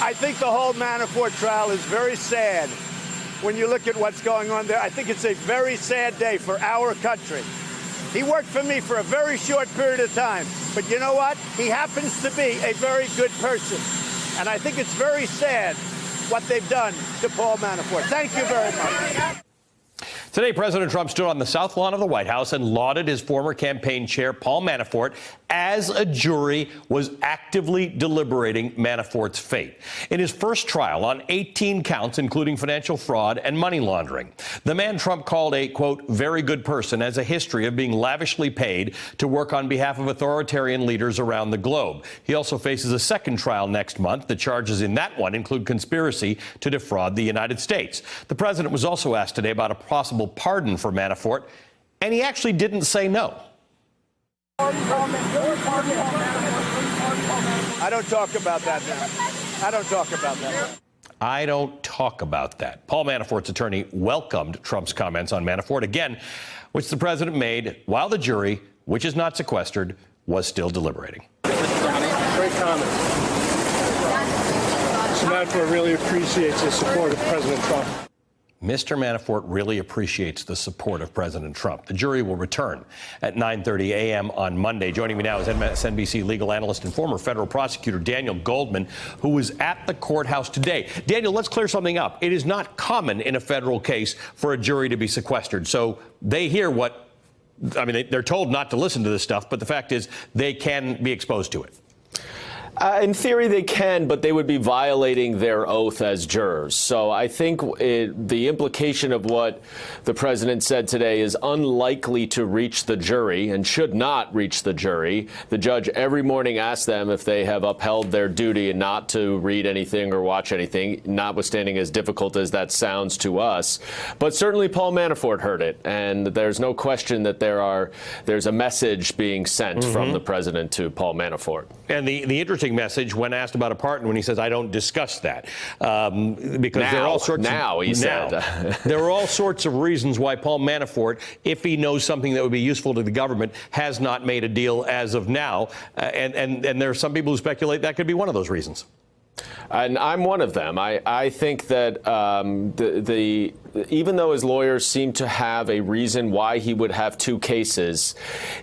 I think the whole Manafort trial is very sad. When you look at what's going on there, I think it's a very sad day for our country. He worked for me for a very short period of time, but you know what? He happens to be a very good person. And I think it's very sad what they've done to Paul Manafort. Thank you very much. Today, President Trump stood on the South Lawn of the White House and lauded his former campaign chair, Paul Manafort, as a jury was actively deliberating Manafort's fate. In his first trial on 18 counts, including financial fraud and money laundering, the man Trump called a, quote, very good person has a history of being lavishly paid to work on behalf of authoritarian leaders around the globe. He also faces a second trial next month. The charges in that one include conspiracy to defraud the United States. The president was also asked today about a possible pardon for Manafort, and he actually didn't say no. I don't talk about that now. I don't talk about that. I don't talk about that. Paul Manafort's attorney welcomed Trump's comments on Manafort, again, which the president made while the jury, which is not sequestered, was still deliberating. Great comments. Manafort really appreciates the support of President Trump. Mr. Manafort really appreciates the support of President Trump. The jury will return at 9:30 a.m. on Monday. Joining me now is MSNBC legal analyst and former federal prosecutor Daniel Goldman, who was at the courthouse today. Daniel, let's clear something up. It is not common in a federal case for a jury to be sequestered. So they hear what, I mean, they're told not to listen to this stuff, but the fact is they can be exposed to it. In theory, they can, but they would be violating their oath as jurors. So I think the implication of what the president said today is unlikely to reach the jury and should not reach the jury. The judge every morning asks them if they have upheld their duty and not to read anything or watch anything, notwithstanding as difficult as that sounds to us. But certainly Paul Manafort heard it, and there's no question that there's a message being sent from the president to Paul Manafort. And the interesting message when asked about a pardon, when he says, I don't discuss that, because there are all sorts there are all sorts of reasons why Paul Manafort, if he knows something that would be useful to the government, has not made a deal as of now. And there are some people who speculate that could be one of those reasons. And I'm one of them. I think that even though his lawyers seem to have a reason why he would have two cases,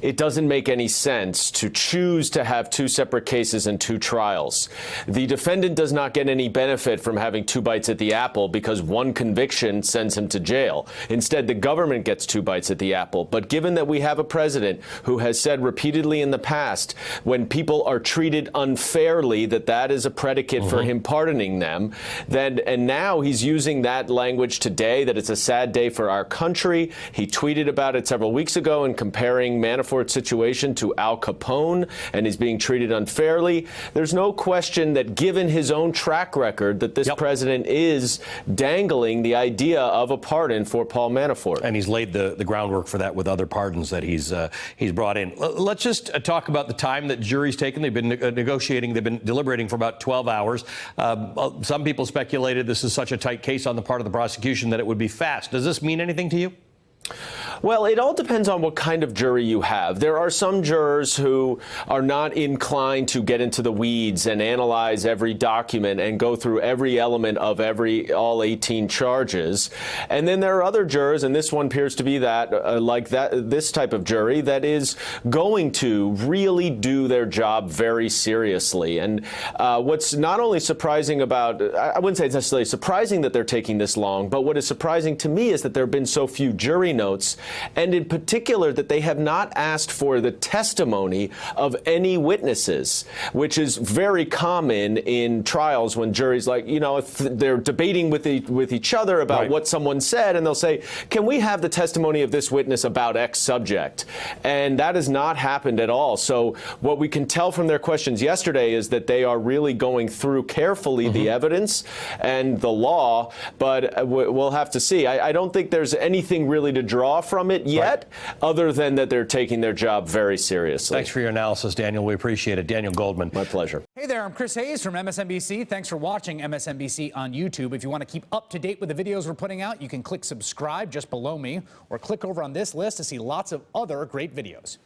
it doesn't make any sense to choose to have two separate cases and two trials. The defendant does not get any benefit from having two bites at the apple because one conviction sends him to jail. Instead, the government gets two bites at the apple. But given that we have a president who has said repeatedly in the past, when people are treated unfairly, that is a predicate for him pardoning them, and now he's using that language today, that it's a sad day for our country. He tweeted about it several weeks ago and comparing Manafort's situation to Al Capone, and he's being treated unfairly. There's no question that given his own track record that this president is dangling the idea of a pardon for Paul Manafort. And he's laid the groundwork for that with other pardons that he's brought in. Let's just talk about the time that jury's taken. They've been negotiating, they've been deliberating for about 12 hours. Some people speculated this is such a tight case on the part of the prosecution that it would be fast. Does this mean anything to you? Well, it all depends on what kind of jury you have. There are some jurors who are not inclined to get into the weeds and analyze every document and go through every element of all 18 charges. And then there are other jurors, and this one appears to be this type of jury that is going to really do their job very seriously. And what's not only surprising about, I wouldn't say it's necessarily surprising that they're taking this long, but what is surprising to me is that there have been so few jury notes, and in particular that they have not asked for the testimony of any witnesses, which is very common in trials when juries, if they're debating with each other about what someone said, and they'll say, can we have the testimony of this witness about X subject? And that has not happened at all. So what we can tell from their questions yesterday is that they are really going through carefully the evidence and the law, but we'll have to see. I don't think there's anything really to draw from it yet, other than that they're taking their job very seriously. Thanks for your analysis, Daniel. We appreciate it. Daniel Goldman. My pleasure. Hey there, I'm Chris Hayes from MSNBC. Thanks for watching MSNBC on YouTube. If you want to keep up to date with the videos we're putting out, you can click subscribe just below me, or click over on this list to see lots of other great videos.